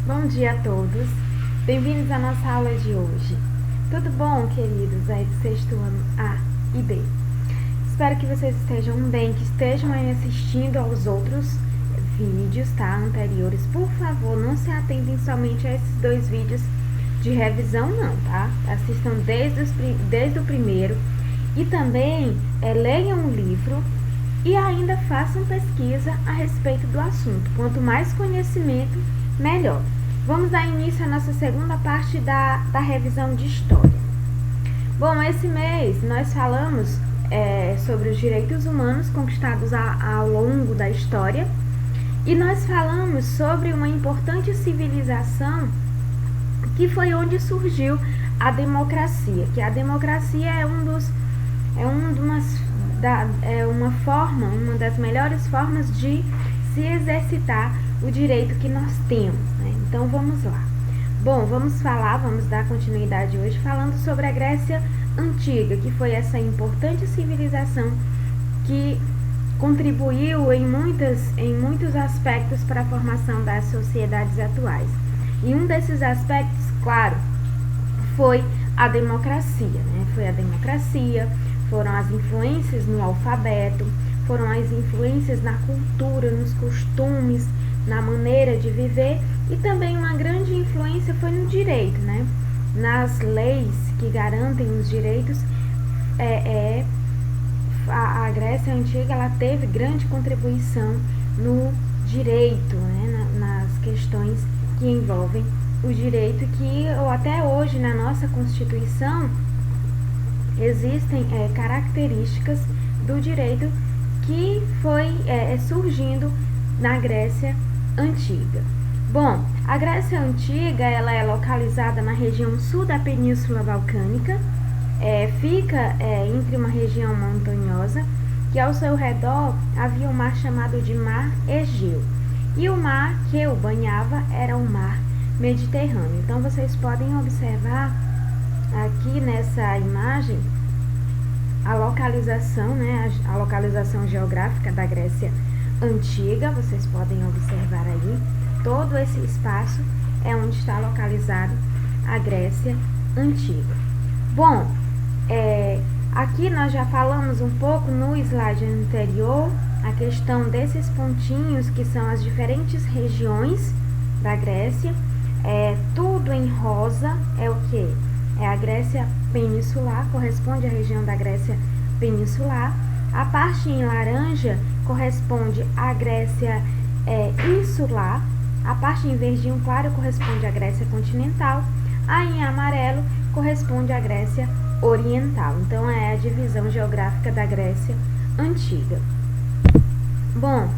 Bom dia a todos, bem-vindos à nossa aula de hoje. Tudo bom, queridos, aí do sexto ano A e B? Espero que vocês estejam bem, que estejam aí assistindo aos outros vídeos, tá, anteriores. Por favor, não se atentem somente a esses dois vídeos de revisão não, tá? Assistam desde o primeiro e também leiam o livro e ainda façam pesquisa a respeito do assunto. Quanto mais conhecimento, melhor. Vamos dar início à nossa segunda parte da revisão de história. Bom, esse mês nós falamos sobre os direitos humanos conquistados ao longo da história e nós falamos sobre uma importante civilização que foi onde surgiu a democracia, que a democracia uma das melhores formas de se exercitar o direito que nós temos, né? Então vamos lá. Bom, vamos dar continuidade hoje falando sobre a Grécia Antiga, que foi essa importante civilização que contribuiu em muitos aspectos para a formação das sociedades atuais. E um desses aspectos, claro, foi a democracia, né? Foi a democracia, foram as influências no alfabeto, foram as influências na cultura, nos costumes, na maneira de viver, e também uma grande influência foi no direito, né? Nas leis que garantem os direitos. A Grécia Antiga ela teve grande contribuição no direito, né? Nas questões que envolvem o direito, que até hoje na nossa Constituição existem características do direito que foi surgindo na Grécia Antiga. Bom, a Grécia Antiga ela é localizada na região sul da Península Balcânica, fica entre uma região montanhosa, que ao seu redor havia um mar chamado de Mar Egeu, e o mar que o banhava era o Mar Mediterrâneo. Então vocês podem observar aqui nessa imagem a localização, né, a localização geográfica da Grécia Antiga. Vocês podem observar aí, todo esse espaço é onde está localizado a Grécia Antiga. Bom, aqui nós já falamos um pouco no slide anterior a questão desses pontinhos que são as diferentes regiões da Grécia. Tudo em rosa é o que? É a Grécia Peninsular, corresponde à região da Grécia Peninsular. A parte em laranja corresponde à Grécia Insular. A parte em verdinho claro corresponde à Grécia Continental. A em amarelo corresponde à Grécia Oriental. Então, é a divisão geográfica da Grécia Antiga. Bom,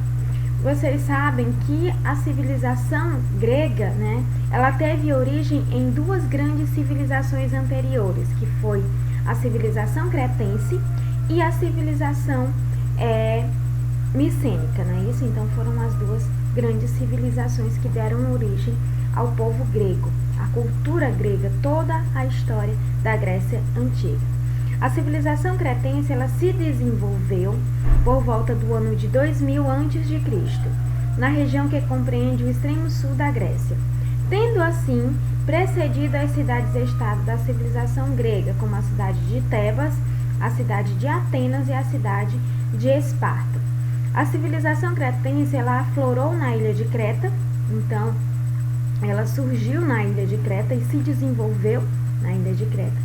vocês sabem que a civilização grega, né, ela teve origem em duas grandes civilizações anteriores, que foi a civilização cretense e a civilização micênica, não é isso? Então foram as duas grandes civilizações que deram origem ao povo grego, a cultura grega, toda a história da Grécia Antiga. A civilização cretense ela se desenvolveu por volta do ano de 2000 a.C., na região que compreende o extremo sul da Grécia, tendo assim precedido as cidades-estado da civilização grega, como a cidade de Tebas, a cidade de Atenas e a cidade de Esparta. A civilização cretense ela aflorou na ilha de Creta, então ela surgiu na ilha de Creta e se desenvolveu na ilha de Creta,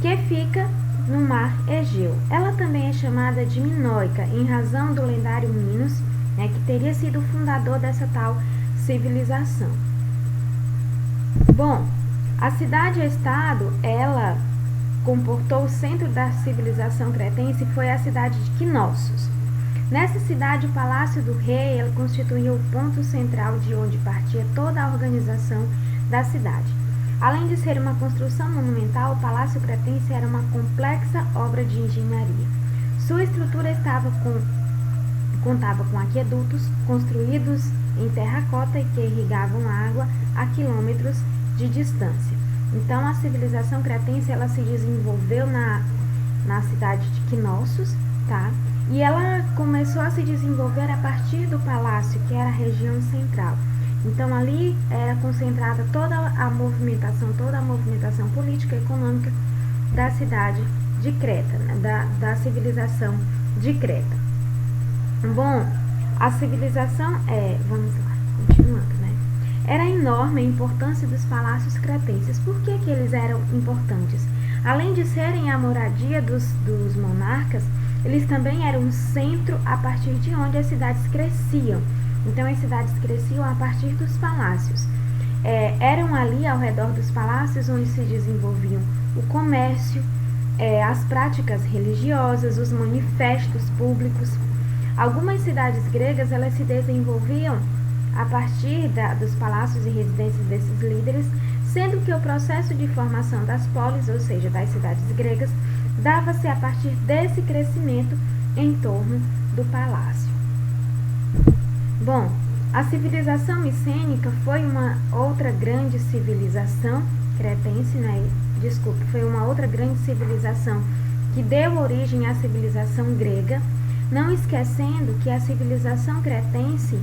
que fica no Mar Egeu. Ela também é chamada de Minoica, em razão do lendário Minos, né, que teria sido o fundador dessa tal civilização. Bom, a cidade-estado, ela comportou o centro da civilização cretense, foi a cidade de Knossos. Nessa cidade, o Palácio do Rei ele constituía o ponto central de onde partia toda a organização da cidade. Além de ser uma construção monumental, o Palácio Cretense era uma complexa obra de engenharia. Sua estrutura contava com aquedutos construídos em terracota e que irrigavam a água a quilômetros de distância. Então, a civilização cretense ela se desenvolveu na cidade de Knossos, tá? E ela começou a se desenvolver a partir do palácio, que era a região central. Então ali era concentrada toda a movimentação política e econômica da cidade de Creta, né? da civilização de Creta. Bom, a civilização vamos lá, continuando, né? Era enorme a importância dos palácios cretenses. Por que eles eram importantes? Além de serem a moradia dos monarcas, eles também eram um centro a partir de onde as cidades cresciam. Então, as cidades cresciam a partir dos palácios. Eram ali, ao redor dos palácios, onde se desenvolviam o comércio, as práticas religiosas, os manifestos públicos. Algumas cidades gregas, elas se desenvolviam a partir dos palácios e residências desses líderes, sendo que o processo de formação das polis, ou seja, das cidades gregas, dava-se a partir desse crescimento em torno do palácio. Bom, a civilização micênica foi uma outra grande civilização cretense, né? Foi uma outra grande civilização que deu origem à civilização grega, não esquecendo que a civilização cretense,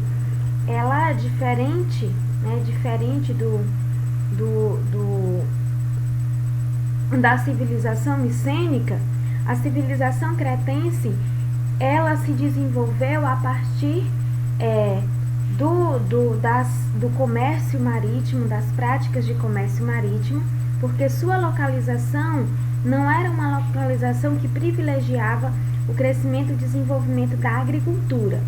ela é diferente, né? Diferente da civilização micênica. A civilização cretense, ela se desenvolveu a partir do comércio marítimo, das práticas de comércio marítimo, porque sua localização não era uma localização que privilegiava o crescimento e desenvolvimento da agricultura.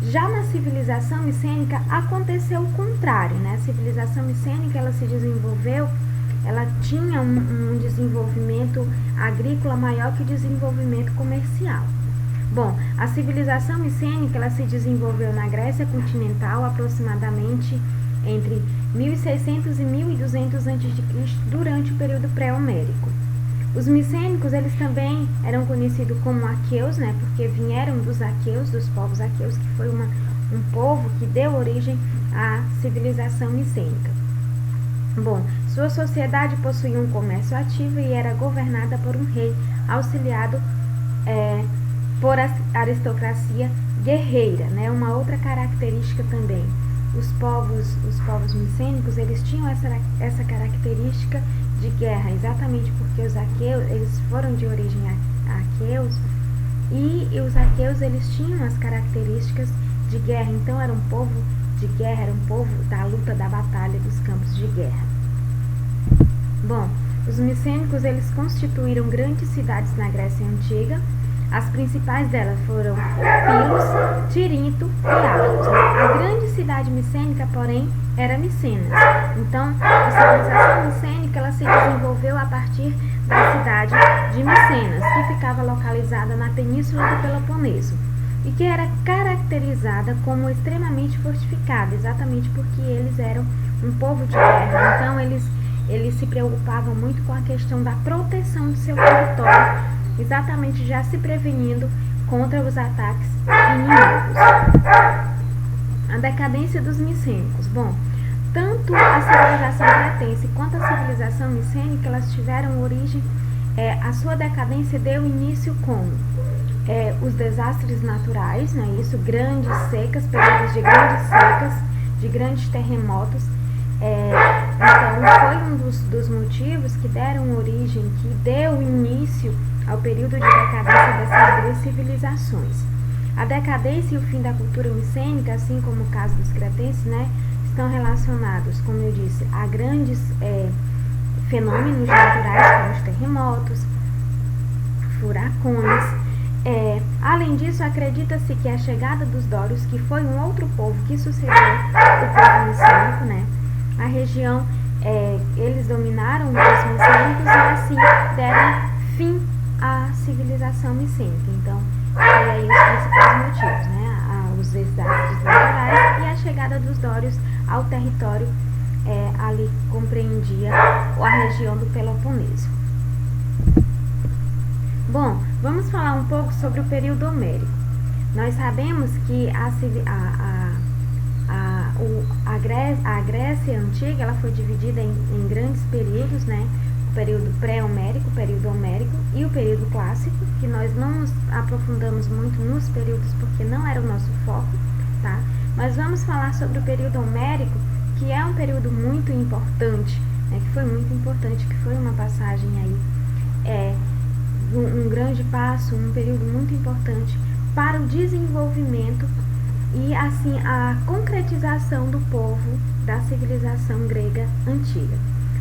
Já na civilização micênica aconteceu o contrário, né? A civilização micênica, ela se desenvolveu, ela tinha um desenvolvimento agrícola maior que o desenvolvimento comercial. Bom, a civilização micênica, ela se desenvolveu na Grécia continental aproximadamente entre 1600 e 1200 a.C., durante o período pré-homérico. Os micênicos, eles também eram conhecidos como aqueus, né, porque vieram dos aqueus, dos povos aqueus, que foi um povo que deu origem à civilização micênica. Bom, sua sociedade possuía um comércio ativo e era governada por um rei, auxiliado por aristocracia guerreira, né? Uma outra característica também. Os povos micênicos, eles tinham essa característica de guerra, exatamente porque os aqueus, eles foram de origem aqueus, e os aqueus, eles tinham as características de guerra. Então era um povo de guerra, era um povo da luta, da batalha, dos campos de guerra. Bom, os micênicos, eles constituíram grandes cidades na Grécia Antiga. As principais delas foram Pilos, Tirinto e Argos. A grande cidade micênica, porém, era Micenas. Então, a civilização micênica, ela se desenvolveu a partir da cidade de Micenas, que ficava localizada na península do Peloponeso, e que era caracterizada como extremamente fortificada, exatamente porque eles eram um povo de guerra. Então, eles se preocupavam muito com a questão da proteção do seu território, exatamente já se prevenindo contra os ataques inimigos. A decadência dos micênicos. Bom, tanto a civilização cretense quanto a civilização micênica, elas tiveram origem, a sua decadência deu início com os desastres naturais, né? Isso, grandes secas, períodos de grandes secas, de grandes terremotos. Então, foi um dos motivos que deram origem, que deu início ao período de decadência dessas duas civilizações. A decadência e o fim da cultura micênica, assim como o caso dos cretenses, né, estão relacionados, como eu disse, a grandes fenômenos naturais, como os terremotos, furacões. Além disso, acredita-se que a chegada dos dórios, que foi um outro povo que sucedeu o povo micênico, né, a região, eles dominaram os micênicos e assim deram fim à civilização micênica. Então, foi aí os principais motivos, né? Os desastres naturais e a chegada dos dórios ao território, ali compreendia a região do Peloponeso. Bom, vamos falar um pouco sobre o período homérico. Nós sabemos que a Grécia Antiga, ela foi dividida em grandes períodos, né? O período pré-homérico, o período homérico e o período clássico, que nós não nos aprofundamos muito nos períodos porque não era o nosso foco, tá? mas vamos falar sobre o período homérico, que é um período muito importante, né, que foi muito importante, que foi uma passagem aí, um grande passo, um período muito importante para o desenvolvimento e assim a concretização do povo da civilização grega antiga.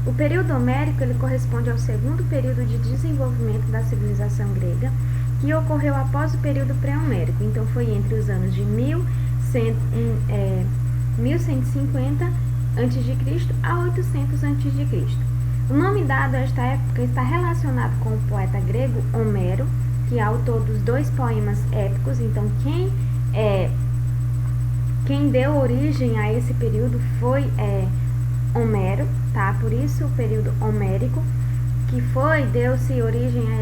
O período homérico ele corresponde ao segundo período de desenvolvimento da civilização grega, que ocorreu após o período pré-homérico. Então foi entre os anos de 1150 a.C. a 800 a.C. O nome dado a esta época está relacionado com o poeta grego Homero, que é autor dos 2 poemas épicos. Então quem deu origem a esse período foi Homero, tá? Por isso o período homérico, que deu-se origem a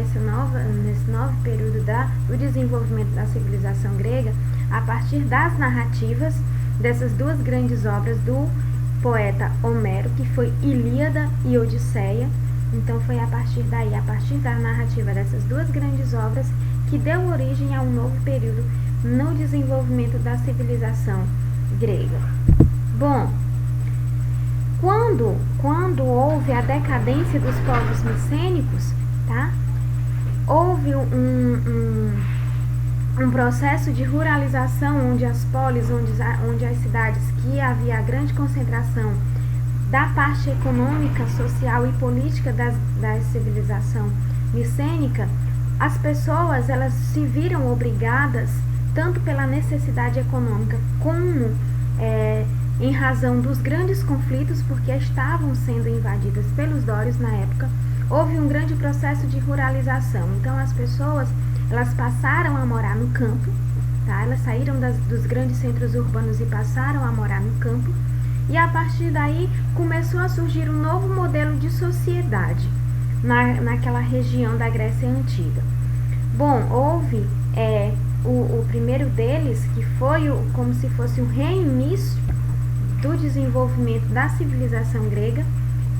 nesse novo período do desenvolvimento da civilização grega, a partir das narrativas dessas 2 grandes obras do poeta Homero, que foi Ilíada e Odisseia. Então foi a partir daí, a partir da narrativa dessas 2 grandes obras, que deu origem a um novo período no desenvolvimento da civilização grega. Bom, quando houve a decadência dos povos micênicos, tá? Houve um processo de ruralização onde as polis, onde as cidades que havia a grande concentração da parte econômica, social e política da civilização micênica, as pessoas elas se viram obrigadas, tanto pela necessidade econômica como em razão dos grandes conflitos, porque estavam sendo invadidas pelos dórios na época, houve um grande processo de ruralização. Então as pessoas elas passaram a morar no campo, tá? Elas saíram dos grandes centros urbanos e passaram a morar no campo, e a partir daí começou a surgir um novo modelo de sociedade naquela região da Grécia Antiga. Bom, houve o primeiro deles, que foi como se fosse um reinício do desenvolvimento da civilização grega,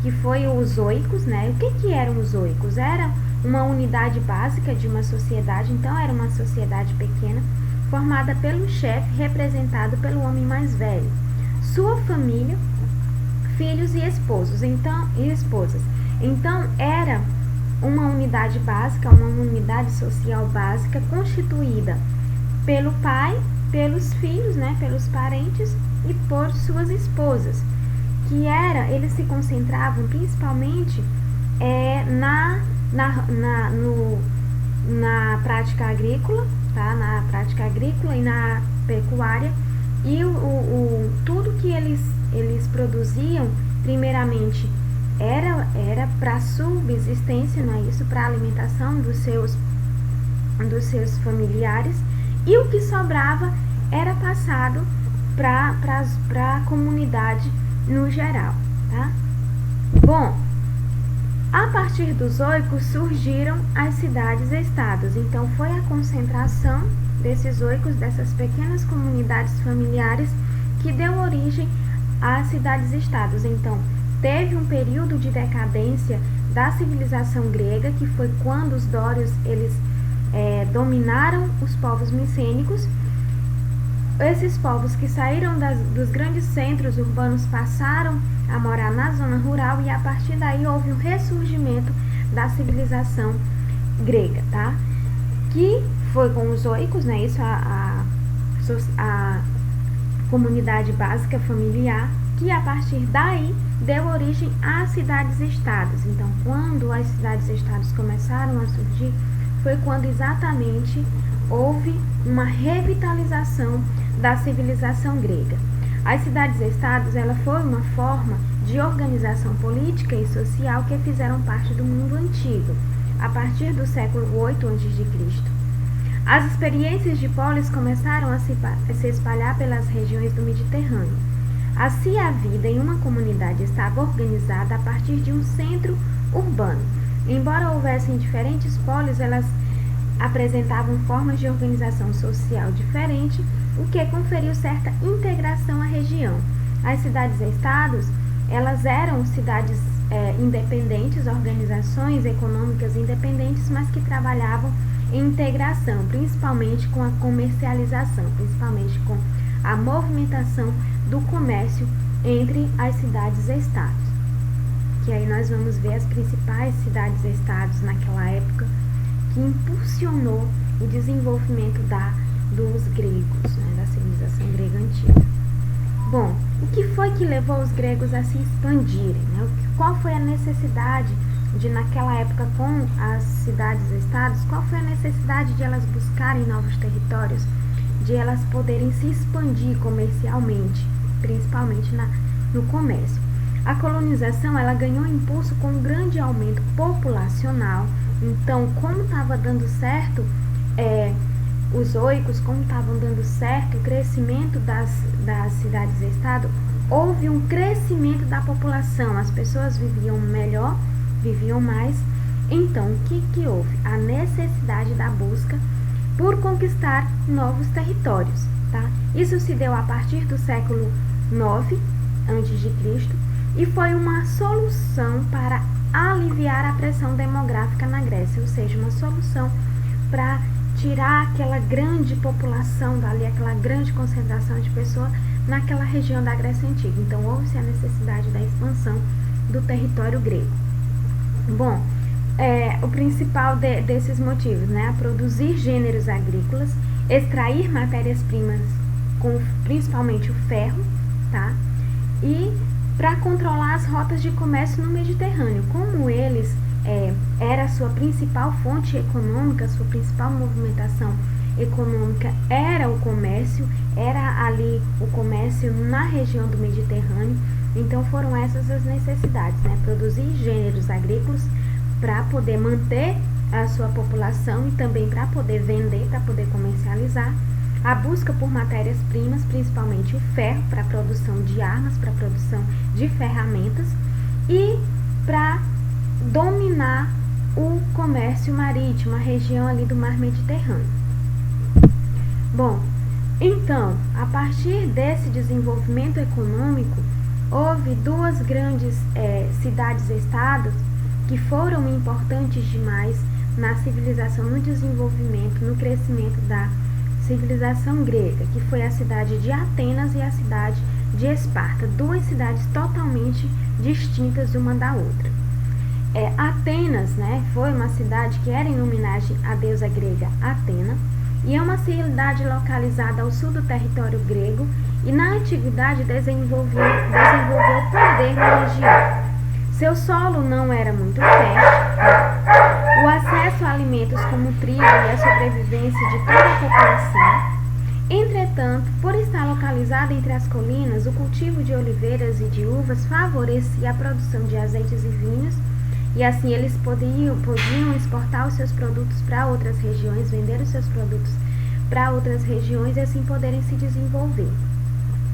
que foi os oicos, né? O que eram os oicos? Era uma unidade básica de uma sociedade, então era uma sociedade pequena, formada pelo chefe, representado pelo homem mais velho, sua família, filhos e esposas. Então era uma unidade básica, uma unidade social básica, constituída pelo pai, pelos filhos, né, pelos parentes e por suas esposas, eles se concentravam principalmente na prática agrícola, tá? Na prática agrícola e na pecuária, e tudo que eles produziam, primeiramente, era para subsistência, não é isso? Para alimentação dos seus familiares, e o que sobrava era passado para a comunidade no geral, tá? Bom, a partir dos oicos surgiram as cidades-estados. Então foi a concentração desses oicos, dessas pequenas comunidades familiares, que deu origem às cidades-estados. Então teve um período de decadência da civilização grega, que foi quando os dórios eles dominaram os povos micênicos. Esses povos que saíram dos grandes centros urbanos passaram a morar na zona rural, e a partir daí houve um ressurgimento da civilização grega, tá? Que foi com os oicos, né? Isso a comunidade básica familiar, que a partir daí deu origem às cidades-estados. Então, quando as cidades-estados começaram a surgir, foi quando exatamente houve uma revitalização da civilização grega. As cidades-estados, ela foi uma forma de organização política e social que fizeram parte do mundo antigo, a partir do século 8 a.C. As experiências de polis começaram a se espalhar pelas regiões do Mediterrâneo. Assim, a vida em uma comunidade estava organizada a partir de um centro urbano. Embora houvessem diferentes polis, elas apresentavam formas de organização social diferentes, o que conferiu certa integração à região. As cidades-estados, elas eram cidades independentes, organizações econômicas independentes, mas que trabalhavam em integração, principalmente com a comercialização, principalmente com a movimentação do comércio entre as cidades-estados. Que aí nós vamos ver as principais cidades-estados naquela época que impulsionou o desenvolvimento dos gregos, né, da civilização grega antiga. Bom, o que foi que levou os gregos a se expandirem? Né? Qual foi a necessidade de, naquela época, com as cidades-estados, qual foi a necessidade de elas buscarem novos territórios, de elas poderem se expandir comercialmente, principalmente no comércio? A colonização, ela ganhou impulso com um grande aumento populacional. Então, como estava dando certo os oicos, como estavam dando certo o crescimento das cidades-estado, houve um crescimento da população, as pessoas viviam melhor, viviam mais. Então, o que houve? A necessidade da busca por conquistar novos territórios, tá? Isso se deu a partir do século IX a.C., e foi uma solução para aliviar a pressão demográfica na Grécia, ou seja, uma solução para tirar aquela grande população dali, aquela grande concentração de pessoas naquela região da Grécia Antiga. Então, houve-se a necessidade da expansão do território grego. Bom, o principal desses motivos, né, produzir gêneros agrícolas, extrair matérias-primas, principalmente o ferro, tá? E para controlar as rotas de comércio no Mediterrâneo. Como eles era a sua principal fonte econômica, sua principal movimentação econômica era o comércio, era ali o comércio na região do Mediterrâneo. Então foram essas as necessidades, né? Produzir gêneros agrícolas para poder manter a sua população e também para poder vender, para poder comercializar. A busca por matérias-primas, principalmente o ferro, para a produção de armas, para a produção de ferramentas e para dominar o comércio marítimo, a região ali do mar Mediterrâneo. Bom, então, a partir desse desenvolvimento econômico, houve duas grandes cidades-estados que foram importantes demais na civilização, no desenvolvimento, no crescimento da civilização grega, que foi a cidade de Atenas e a cidade de Esparta, duas cidades totalmente distintas uma da outra. Atenas, né, foi uma cidade que era em homenagem à deusa grega Atena, e é uma cidade localizada ao sul do território grego e na antiguidade desenvolveu poder na região. Seu solo não era muito fértil, o acesso a alimentos como trigo e a sobrevivência de toda a população. Entretanto, por estar localizada entre as colinas, o cultivo de oliveiras e de uvas favorecia a produção de azeites e vinhos, e assim eles podiam exportar os seus produtos para outras regiões, vender os seus produtos para outras regiões e assim poderem se desenvolver.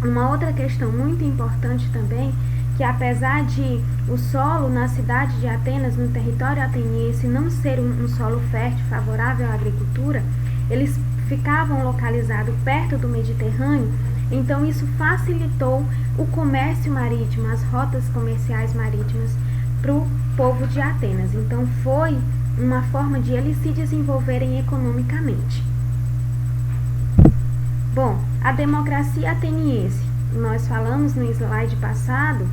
Uma outra questão muito importante também, que apesar de o solo na cidade de Atenas, no território ateniense, não ser um solo fértil, favorável à agricultura, eles ficavam localizados perto do Mediterrâneo, então isso facilitou o comércio marítimo, as rotas comerciais marítimas para o povo de Atenas. Então foi uma forma de eles se desenvolverem economicamente. Bom, a democracia ateniense. Nós falamos no slide passado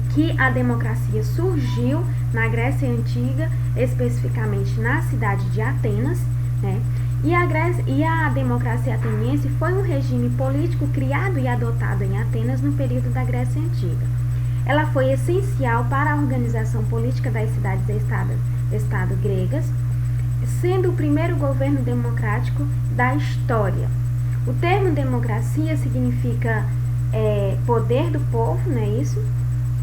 que a democracia surgiu na Grécia Antiga, especificamente na cidade de Atenas, né? E a democracia ateniense foi um regime político criado e adotado em Atenas no período da Grécia Antiga. Ela foi essencial para a organização política das cidades-estado gregas, sendo o primeiro governo democrático da história. O termo democracia significa poder do povo, não é isso?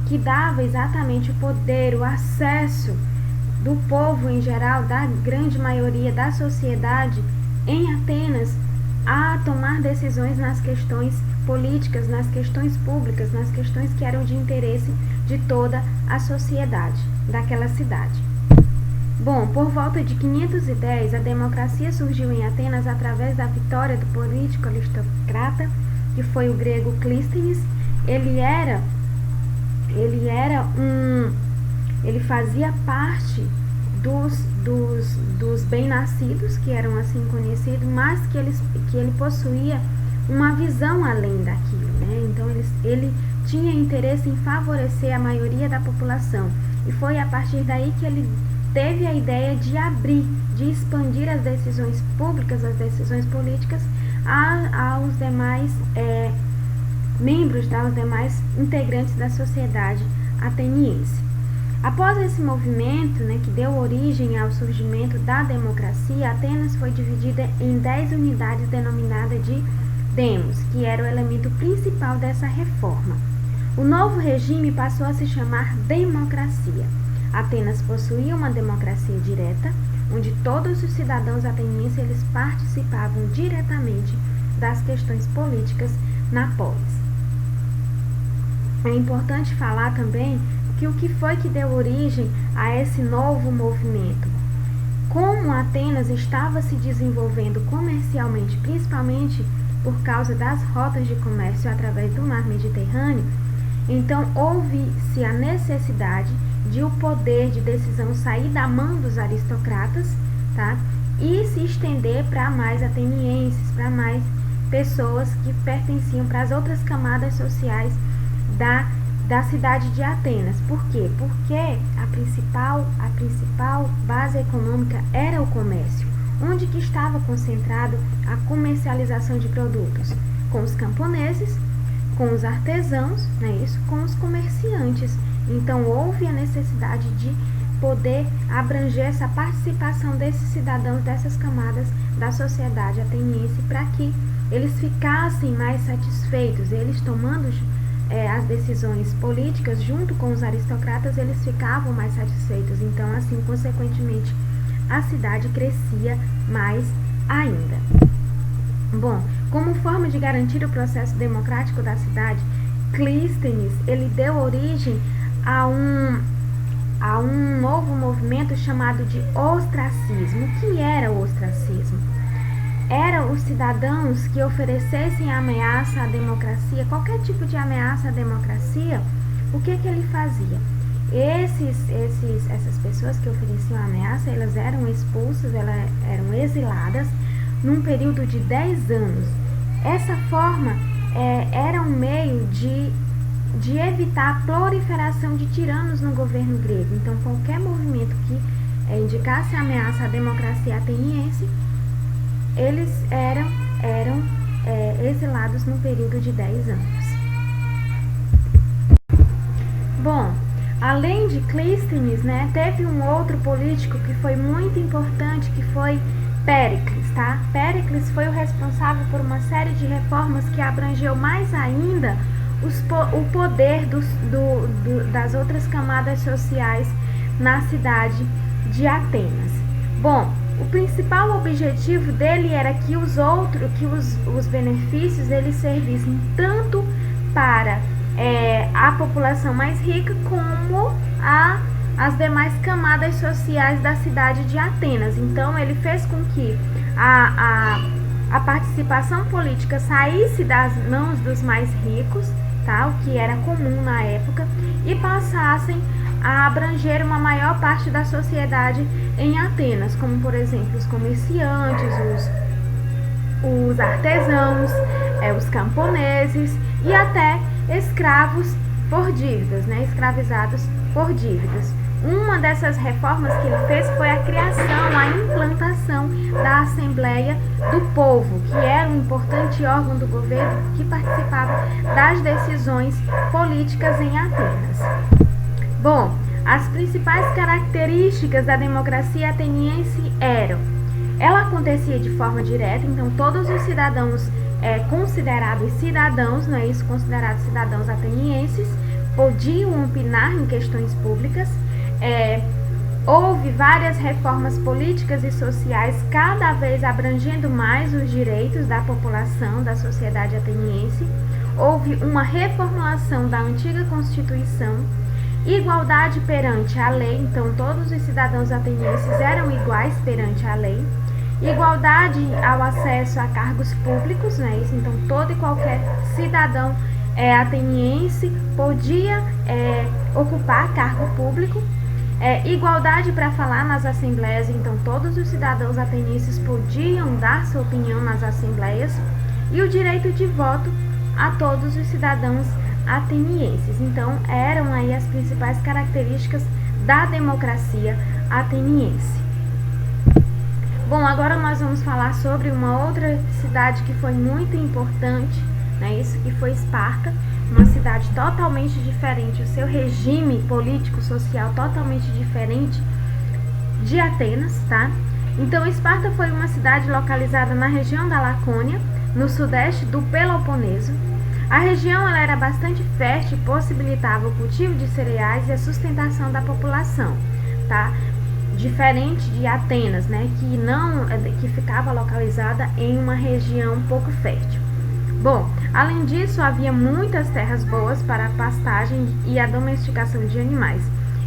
Que dava exatamente o poder, o acesso do povo em geral, da grande maioria da sociedade em Atenas, a tomar decisões nas questões políticas, nas questões públicas, nas questões que eram de interesse de toda a sociedade daquela cidade. Bom, por volta de 510, a democracia surgiu em Atenas através da vitória do político aristocrata, que foi o grego Clístenes. Ele fazia parte dos bem-nascidos, que eram assim conhecidos, mas que ele possuía uma visão além daquilo, né? Então ele tinha interesse em favorecer a maioria da população, e foi a partir daí que ele teve a ideia de abrir, de expandir as decisões públicas, as decisões políticas aos demais membros, aos demais integrantes da sociedade ateniense. Após esse movimento, né, que deu origem ao surgimento da democracia, Atenas foi dividida em 10 unidades denominadas de demos, que era o elemento principal dessa reforma. O novo regime passou a se chamar democracia. Atenas possuía uma democracia direta, onde todos os cidadãos atenienses eles participavam diretamente das questões políticas na polis. É importante falar também que o que foi que deu origem a esse novo movimento. Como Atenas estava se desenvolvendo comercialmente, principalmente por causa das rotas de comércio através do mar Mediterrâneo, então houve-se a necessidade de o poder de decisão sair da mão dos aristocratas, tá? E se estender para mais atenienses, para mais pessoas que pertenciam para as outras camadas sociais da cidade de Atenas. Por quê? Porque a principal base econômica era o comércio. Onde que estava concentrado a comercialização de produtos? Com os camponeses, com os artesãos, né, isso, com os comerciantes. Então houve a necessidade de poder abranger essa participação desses cidadãos, dessas camadas da sociedade ateniense, para que eles ficassem mais satisfeitos. Eles tomando as decisões políticas junto com os aristocratas, eles ficavam mais satisfeitos. Então, assim, consequentemente, a cidade crescia mais ainda. Bom, como forma de garantir o processo democrático da cidade, Clístenes ele deu origem a um novo movimento chamado de ostracismo. O que era o ostracismo? Eram os cidadãos que oferecessem ameaça à democracia, qualquer tipo de ameaça à democracia. O que ele fazia? Essas pessoas que ofereciam ameaça, elas eram expulsas, elas eram exiladas num período de 10 anos. Essa forma era um meio de evitar a proliferação de tiranos no governo grego. Então, qualquer movimento que indicasse ameaça à democracia ateniense, eles eram exilados num período de 10 anos. Bom, além de Clístenes, né, teve um outro político que foi muito importante, que foi Péricles, tá? Péricles foi o responsável por uma série de reformas que abrangeu mais ainda o poder das outras camadas sociais na cidade de Atenas. Bom, o principal objetivo dele era que os benefícios eles servissem tanto para a população mais rica como as demais camadas sociais da cidade de Atenas. Então ele fez com que a participação política saísse das mãos dos mais ricos, tá? O que era comum na época, e passassem a abranger uma maior parte da sociedade em Atenas, como por exemplo os comerciantes, os artesãos, os camponeses e até escravos por dívidas, né? Escravizados por dívidas. Uma dessas reformas que ele fez foi a criação, a implantação da Assembleia do Povo, que era um importante órgão do governo que participava das decisões políticas em Atenas. Bom, as principais características da democracia ateniense eram: ela acontecia de forma direta, então todos os cidadãos considerados cidadãos, não é isso, considerados cidadãos atenienses, podiam opinar em questões públicas. Houve várias reformas políticas e sociais, cada vez abrangendo mais os direitos da população, da sociedade ateniense. Houve uma reformulação da antiga Constituição, igualdade perante a lei, então todos os cidadãos atenienses eram iguais perante a lei. Igualdade ao acesso a cargos públicos, não é isso? Então todo e qualquer cidadão ateniense podia ocupar cargo público. Igualdade para falar nas assembleias, então todos os cidadãos atenienses podiam dar sua opinião nas assembleias. e o direito de voto a todos os cidadãos atenienses. Então, eram aí as principais características da democracia ateniense. Bom, agora nós vamos falar sobre uma outra cidade que foi muito importante, né? Isso que foi Esparta, uma cidade totalmente diferente, o seu regime político, social totalmente diferente de Atenas, tá? Então, Esparta foi uma cidade localizada na região da Lacônia, no sudeste do Peloponeso. A região ela era bastante fértil e possibilitava o cultivo de cereais e a sustentação da população, tá? Diferente de Atenas, né, que ficava localizada em uma região pouco fértil. Bom, além disso, havia muitas terras boas para a pastagem e a domesticação de animais.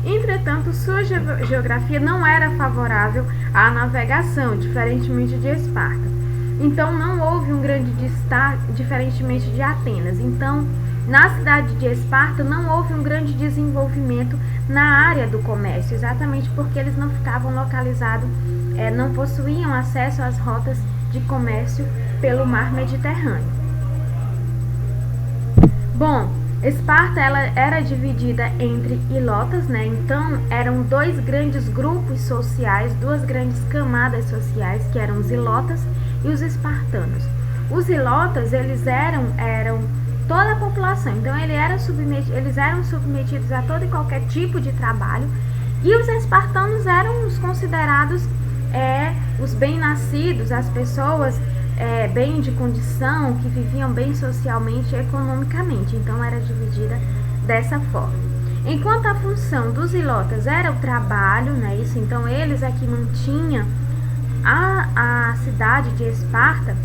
Entretanto, sua geografia não era favorável à navegação, diferentemente de Esparta. Então, não houve um grande destaque, diferentemente de Atenas. Então, na cidade de Esparta, não houve um grande desenvolvimento na área do comércio, exatamente porque eles não ficavam localizados, não possuíam acesso às rotas de comércio pelo mar Mediterrâneo. Bom, Esparta ela era dividida entre ilotas, né? Então eram dois grandes grupos sociais, duas grandes camadas sociais, que eram os ilotas e os espartanos. Os ilotas, eles eram toda a população, então eles eram submetidos a todo e qualquer tipo de trabalho, e os espartanos eram os considerados os bem-nascidos, as pessoas bem de condição, que viviam bem socialmente e economicamente. Então era dividida dessa forma. Enquanto a função dos ilotas era o trabalho, né, isso, então eles é que mantinham a cidade de Esparta.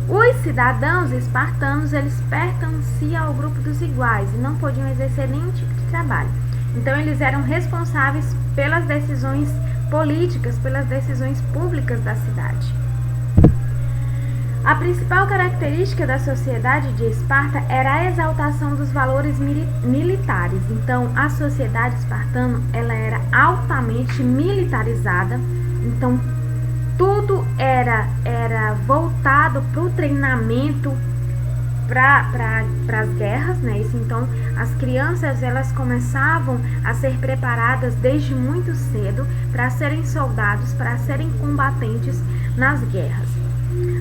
Os cidadãos espartanos, eles pertenciam ao grupo dos iguais e não podiam exercer nenhum tipo de trabalho. Então eles eram responsáveis pelas decisões políticas, pelas decisões públicas da cidade. A principal característica da sociedade de Esparta era a exaltação dos valores militares. Então, a sociedade espartana ela era altamente militarizada. Então, tudo era voltado para o treinamento, para as guerras, né? Isso, então, as crianças elas começavam a ser preparadas desde muito cedo para serem soldados, para serem combatentes nas guerras.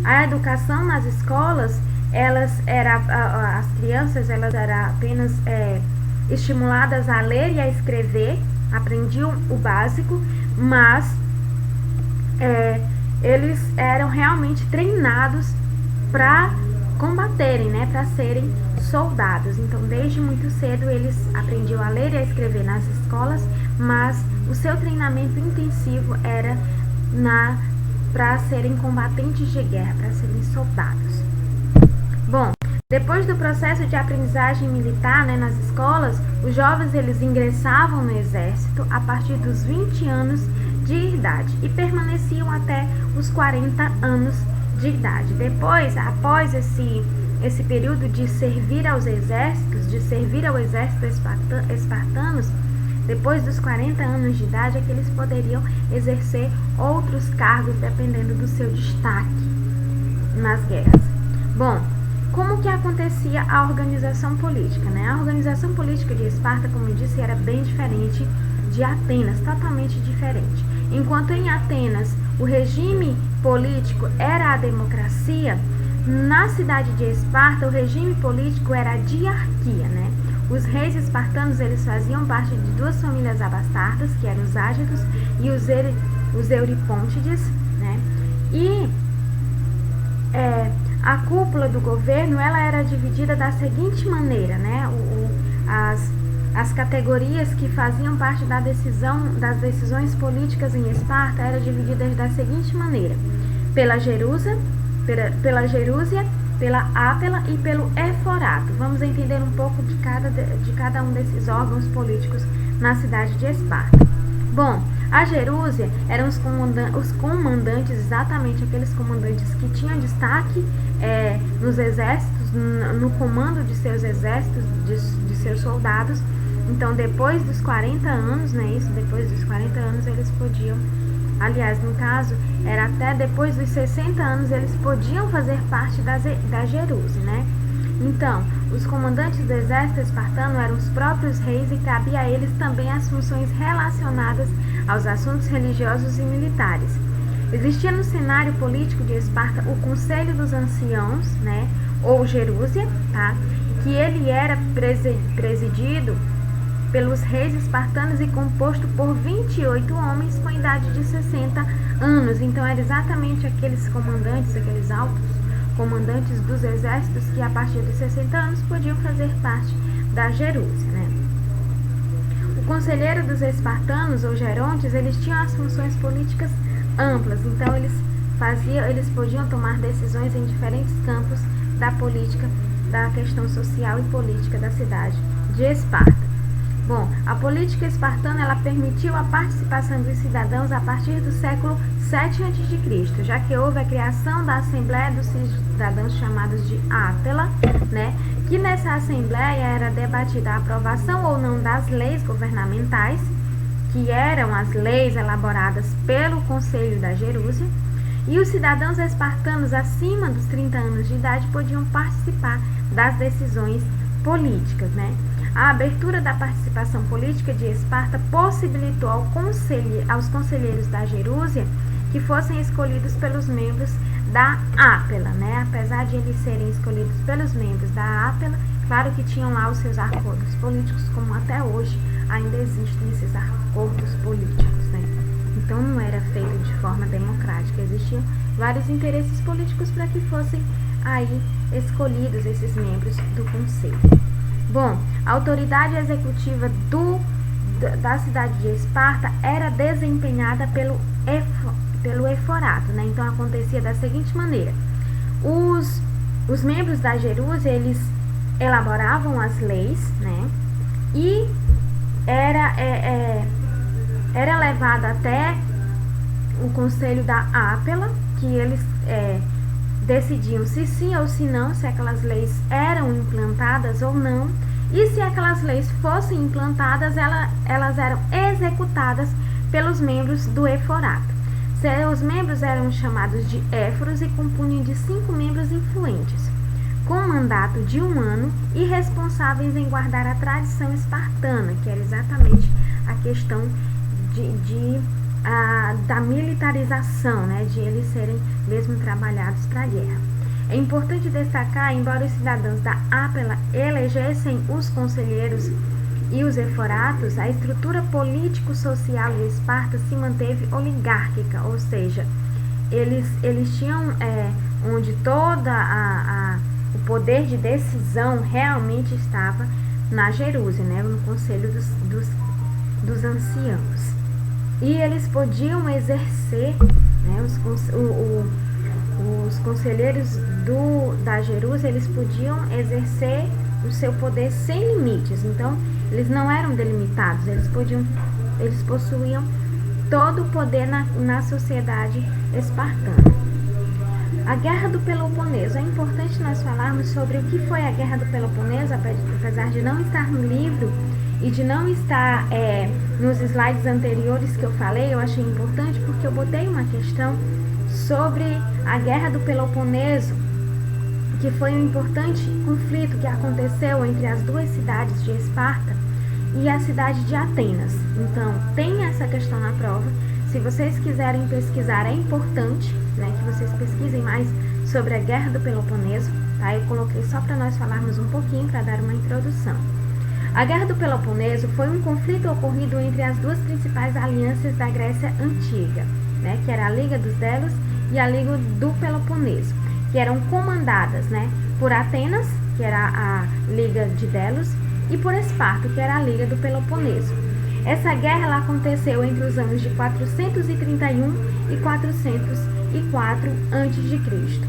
A educação nas escolas, as crianças elas eram apenas estimuladas a ler e a escrever, aprendiam o básico, mas eles eram realmente treinados para combaterem, né, para serem soldados. Então, desde muito cedo eles aprendiam a ler e a escrever nas escolas, mas o seu treinamento intensivo era para serem combatentes de guerra, para serem soldados. Bom, depois do processo de aprendizagem militar, né, nas escolas, os jovens eles ingressavam no exército a partir dos 20 anos de idade e permaneciam até os 40 anos de idade. Depois, após esse período de servir aos exércitos, de servir ao exército espartanos, depois dos 40 anos de idade é que eles poderiam exercer outros cargos dependendo do seu destaque nas guerras. Bom, como que acontecia a organização política, né? A organização política de Esparta, como eu disse, era bem diferente de Atenas, totalmente diferente. Enquanto em Atenas o regime político era a democracia, na cidade de Esparta o regime político era a diarquia, né? Os reis espartanos eles faziam parte de duas famílias abastardas, que eram os Ágidos e os Euripôntides, né? E a cúpula do governo ela era dividida da seguinte maneira, né? As categorias que faziam parte das decisões políticas em Esparta eram divididas da seguinte maneira: pela Jerúsia, pela Ápela e pelo Éforato. Vamos entender um pouco de cada um desses órgãos políticos na cidade de Esparta. Bom, a Jerúsia eram os comandantes, exatamente aqueles comandantes que tinham destaque nos exércitos, no comando de seus exércitos, de seus soldados. Então, depois dos 40 anos, né, depois dos 40 anos, eles podiam aliás, no caso, era até depois dos 60 anos eles podiam fazer parte da Jeruse, né? Então, os comandantes do exército espartano eram os próprios reis e cabia a eles também as funções relacionadas aos assuntos religiosos e militares. Existia no cenário político de Esparta o Conselho dos Anciãos, né, ou Gerúsia, tá, que ele era presidido pelos reis espartanos e composto por 28 homens com idade de 60 anos. Então, eram exatamente aqueles comandantes, aqueles altos comandantes dos exércitos que a partir de 60 anos podiam fazer parte da Gerúsia, né? O conselheiro dos espartanos, ou gerontes, eles tinham as funções políticas amplas, então eles podiam tomar decisões em diferentes campos da política, da questão social e política da cidade de Esparta. Bom, a política espartana ela permitiu a participação dos cidadãos a partir do século 7 a.C., já que houve a criação da Assembleia dos Cidadãos chamados de Átela, né, que nessa Assembleia era debatida a aprovação ou não das leis governamentais, que eram as leis elaboradas pelo Conselho da Gerúsia, e os cidadãos espartanos acima dos 30 anos de idade podiam participar das decisões políticas, né? A abertura da participação política de Esparta possibilitou aos conselheiros da Gerúsia que fossem escolhidos pelos membros da Ápela, né? Apesar de eles serem escolhidos pelos membros da Ápela, claro que tinham lá os seus acordos políticos, como até hoje ainda existem esses acordos políticos, né? Então não era feito de forma democrática, existiam vários interesses políticos para que fossem aí escolhidos esses membros do conselho. Bom, a autoridade executiva da cidade de Esparta era desempenhada pelo eforato, né? Então acontecia da seguinte maneira: os membros da Gerúsia eles elaboravam as leis, né? E era levado até o conselho da Ápela, que eles decidiam se sim ou se não, se aquelas leis eram implantadas ou não, e se aquelas leis fossem implantadas, elas eram executadas pelos membros do eforato. Os membros eram chamados de éforos e compunham de 5 membros influentes, com mandato de 1 ano e responsáveis em guardar a tradição espartana, que era exatamente a questão da militarização, né, de eles serem mesmo trabalhados para a guerra. É importante destacar, embora os cidadãos da Ápela elegessem os conselheiros e os eforatos, a estrutura político-social de Esparta se manteve oligárquica, ou seja, eles tinham onde o poder de decisão realmente estava na Gerúsia, né, no conselho dos anciãos. E eles podiam exercer, né, os conselheiros da Gerúsia, eles podiam exercer o seu poder sem limites. Então, eles não eram delimitados, eles possuíam todo o poder na sociedade espartana. A Guerra do Peloponeso. É importante nós falarmos sobre o que foi a Guerra do Peloponeso, apesar de não estar no livro e de não estar nos slides anteriores que eu falei. Eu achei importante porque eu botei uma questão sobre a Guerra do Peloponeso, que foi um importante conflito que aconteceu entre as duas cidades de Esparta e a cidade de Atenas. Então, tem essa questão na prova. Se vocês quiserem pesquisar, é importante, né, que vocês pesquisem mais sobre a Guerra do Peloponeso, tá? Eu coloquei só para nós falarmos um pouquinho, para dar uma introdução. A Guerra do Peloponeso foi um conflito ocorrido entre as duas principais alianças da Grécia Antiga, né, que era a Liga dos Delos e a Liga do Peloponeso, que eram comandadas, né, por Atenas, que era a Liga de Delos, e por Esparta, que era a Liga do Peloponeso. Essa guerra ela aconteceu entre os anos de 431 e 404 a.C.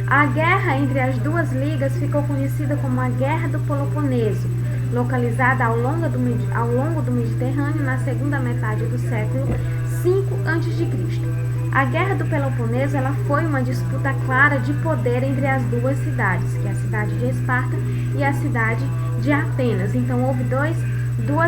A guerra entre as duas ligas ficou conhecida como a Guerra do Peloponeso, localizada ao longo do Mediterrâneo na segunda metade do século V a.C. A Guerra do Peloponeso ela foi uma disputa clara de poder entre as duas cidades, que é a cidade de Esparta e a cidade de Atenas. Então, houve duas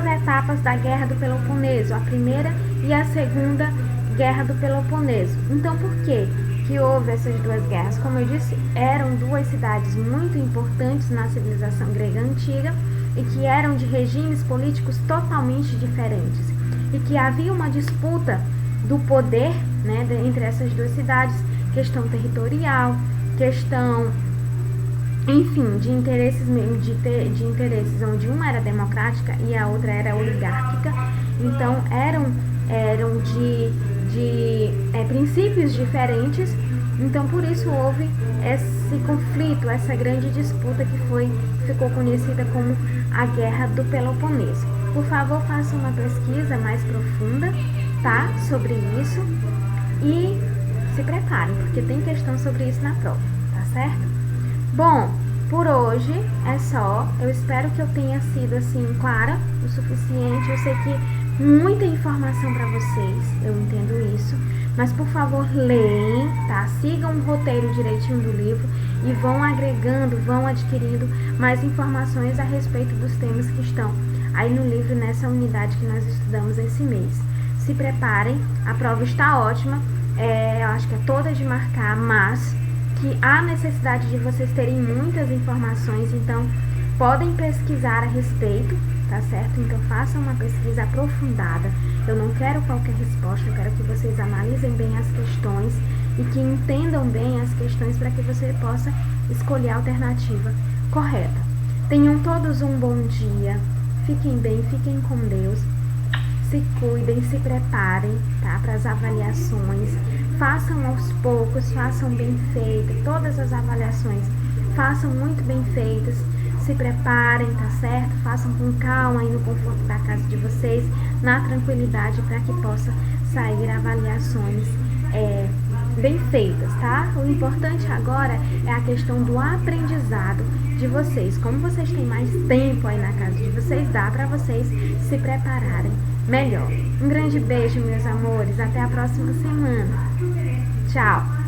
etapas da Guerra do Peloponeso, a primeira e a segunda Guerra do Peloponeso. Então, por quê que houve essas duas guerras? Como eu disse, eram duas cidades muito importantes na civilização grega antiga e que eram de regimes políticos totalmente diferentes e que havia uma disputa do poder, né, entre essas duas cidades, questão territorial, questão, enfim, de interesses, de interesses onde uma era democrática e a outra era oligárquica. Então eram de princípios diferentes. Então por isso houve esse conflito, essa grande disputa que ficou conhecida como a Guerra do Peloponeso. Por favor, faça uma pesquisa mais profunda, tá, sobre isso e se preparem, porque tem questão sobre isso na prova, tá certo? Bom, por hoje é só. Eu espero que eu tenha sido assim clara o suficiente. Eu sei que muita informação para vocês, eu entendo isso, mas por favor leem, tá? Sigam o roteiro direitinho do livro e vão agregando, vão adquirindo mais informações a respeito dos temas que estão aí no livro, nessa unidade que nós estudamos esse mês. Se preparem, a prova está ótima, eu acho que é toda de marcar, mas que há necessidade de vocês terem muitas informações, então podem pesquisar a respeito, tá certo? Então façam uma pesquisa aprofundada. Eu não quero qualquer resposta, eu quero que vocês analisem bem as questões e que entendam bem as questões para que você possa escolher a alternativa correta. Tenham todos um bom dia, fiquem bem, fiquem com Deus, se cuidem, se preparem, tá, para as avaliações. Façam aos poucos, façam bem feitas, todas as avaliações façam muito bem feitas, se preparem, tá certo? Façam com calma aí no conforto da casa de vocês, na tranquilidade, para que possa sair avaliações bem feitas, tá? O importante agora é a questão do aprendizado de vocês. Como vocês têm mais tempo aí na casa de vocês, dá para vocês se prepararem melhor. Um grande beijo, meus amores. Até a próxima semana. Tchau!